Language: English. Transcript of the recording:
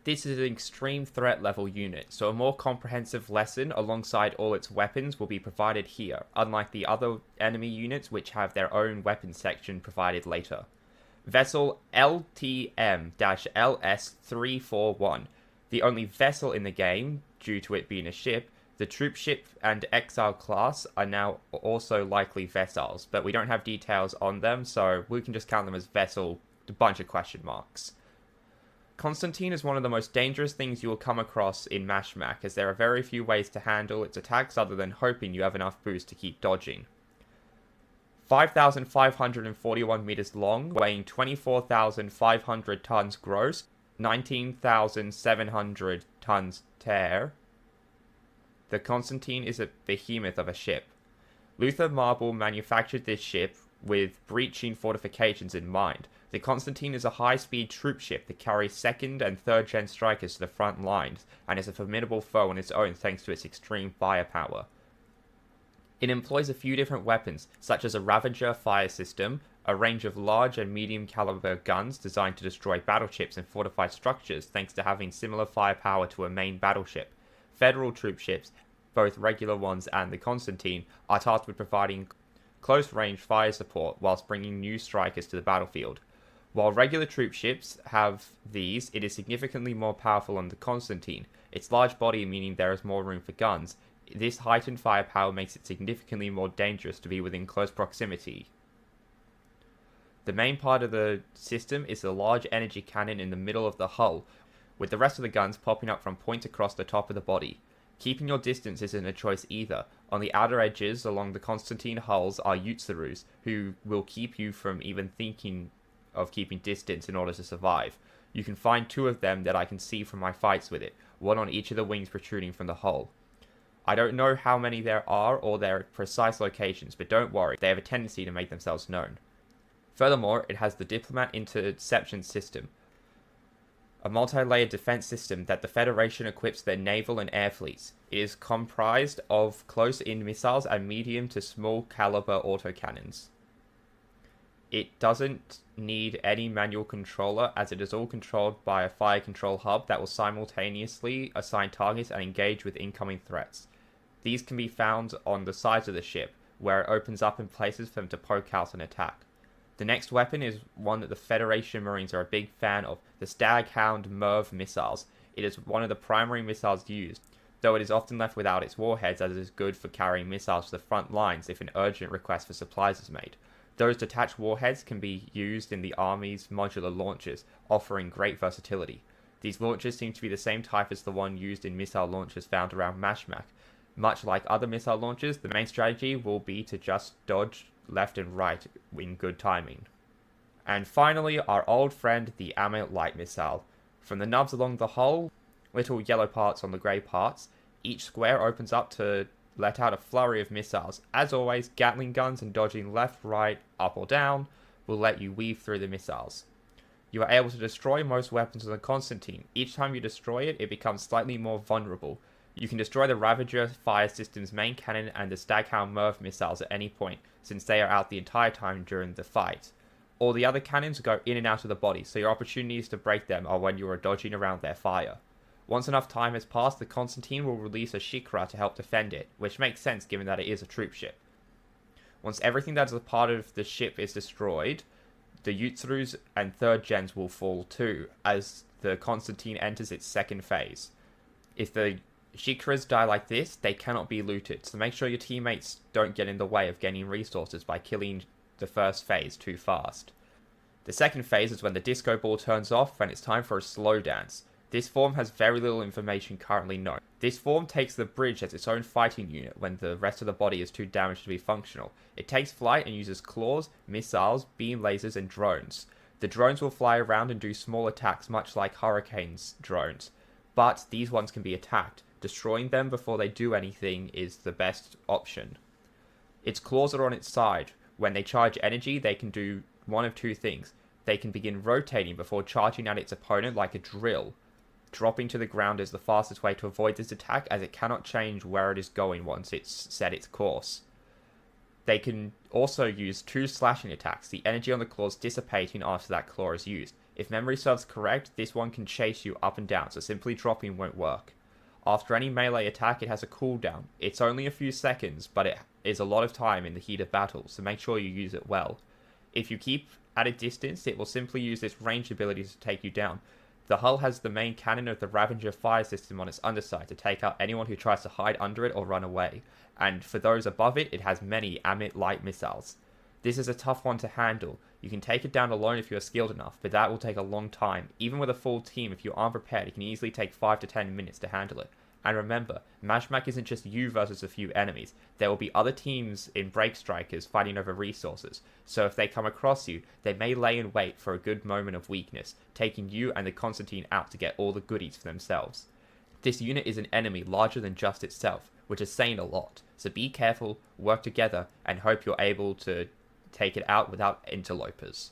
This is an extreme threat level unit, so a more comprehensive lesson alongside all its weapons will be provided here, unlike the other enemy units which have their own weapons section provided later. Vessel LTM-LS341, the only vessel in the game, due to it being a ship. The troop ship and exile class are now also likely vessels, but we don't have details on them, so we can just count them as vessel, a bunch of question marks. Constantine is one of the most dangerous things you will come across in MechaBreak, as there are very few ways to handle its attacks other than hoping you have enough boost to keep dodging. 5,541 meters long, weighing 24,500 tons gross, 19,700 tons tear. The Constantine is a behemoth of a ship. Luther Marble manufactured this ship with breaching fortifications in mind. The Constantine is a high-speed troop ship that carries 2nd and 3rd gen strikers to the front lines, and is a formidable foe on its own thanks to its extreme firepower. It employs a few different weapons, such as a Ravager fire system, a range of large and medium caliber guns designed to destroy battleships and fortified structures thanks to having similar firepower to a main battleship. Federal troop ships, both regular ones and the Constantine, are tasked with providing close-range fire support whilst bringing new strikers to the battlefield. While regular troop ships have these, it is significantly more powerful on the Constantine. Its large body meaning there is more room for guns. This heightened firepower makes it significantly more dangerous to be within close proximity. The main part of the system is the large energy cannon in the middle of the hull, with the rest of the guns popping up from points across the top of the body. Keeping your distance isn't a choice either. On the outer edges along the Constantine hulls are Yutsarus, who will keep you from even thinking of keeping distance in order to survive. You can find 2 of them that I can see from my fights with it, one on each of the wings protruding from the hull. I don't know how many there are or their precise locations, but don't worry, they have a tendency to make themselves known. Furthermore, it has the Diplomat Interception System, a multi-layered defense system that the Federation equips their naval and air fleets. It is comprised of close-in missiles and medium to small caliber autocannons. It doesn't need any manual controller, as it is all controlled by a fire control hub that will simultaneously assign targets and engage with incoming threats. These can be found on the sides of the ship, where it opens up in places for them to poke out and attack. The next weapon is one that the Federation Marines are a big fan of, the Staghound MIRV missiles. It is one of the primary missiles used, though it is often left without its warheads, as it is good for carrying missiles to the front lines if an urgent request for supplies is made. Those detached warheads can be used in the Army's modular launchers, offering great versatility. These launchers seem to be the same type as the one used in missile launchers found around MechaBreak. Much like other missile launchers, the main strategy will be to just dodge left and right in good timing. And finally, our old friend, the Ammo Light Missile. From the nubs along the hull, little yellow parts on the grey parts, each square opens up to let out a flurry of missiles. As always, Gatling guns and dodging left, right, up or down will let you weave through the missiles. You are able to destroy most weapons on the Constantine. Each time you destroy it, it becomes slightly more vulnerable. You can destroy the Ravager fire system's main cannon and the Staghound MIRV missiles at any point, since they are out the entire time during the fight. All the other cannons go in and out of the body, so your opportunities to break them are when you are dodging around their fire. Once enough time has passed, the Constantine will release a Shikra to help defend it, which makes sense given that it is a troop ship. Once everything that is a part of the ship is destroyed, the Yutsarus and 3rd gens will fall too, as the Constantine enters its 2nd phase. If the Shikras die like this, they cannot be looted, so make sure your teammates don't get in the way of gaining resources by killing the first phase too fast. The 2nd phase is when the disco ball turns off and it's time for a slow dance. This form has very little information currently known. This form takes the bridge as its own fighting unit when the rest of the body is too damaged to be functional. It takes flight and uses claws, missiles, beam lasers, and drones. The drones will fly around and do small attacks much like Hurricane's drones, but these ones can be attacked. Destroying them before they do anything is the best option. Its claws are on its side. When they charge energy, they can do one of 2 things. They can begin rotating before charging at its opponent like a drill. Dropping to the ground is the fastest way to avoid this attack, as it cannot change where it is going once it's set its course. They can also use 2 slashing attacks, the energy on the claws dissipating after that claw is used. If memory serves correct, this one can chase you up and down, so simply dropping won't work. After any melee attack, it has a cooldown. It's only a few seconds, but it is a lot of time in the heat of battle, so make sure you use it well. If you keep at a distance, it will simply use its ranged ability to take you down. The hull has the main cannon of the Ravager fire system on its underside to take out anyone who tries to hide under it or run away, and for those above it, it has many Amit light missiles. This is a tough one to handle. You can take it down alone if you are skilled enough, but that will take a long time. Even with a full team, if you aren't prepared, it can easily take 5 to 10 minutes to handle it. And remember, MechaBreak isn't just you versus a few enemies. There will be other teams in Break Strikers fighting over resources, so if they come across you, they may lay in wait for a good moment of weakness, taking you and the Constantine out to get all the goodies for themselves. This unit is an enemy larger than just itself, which is saying a lot, so be careful, work together, and hope you're able to take it out without interlopers.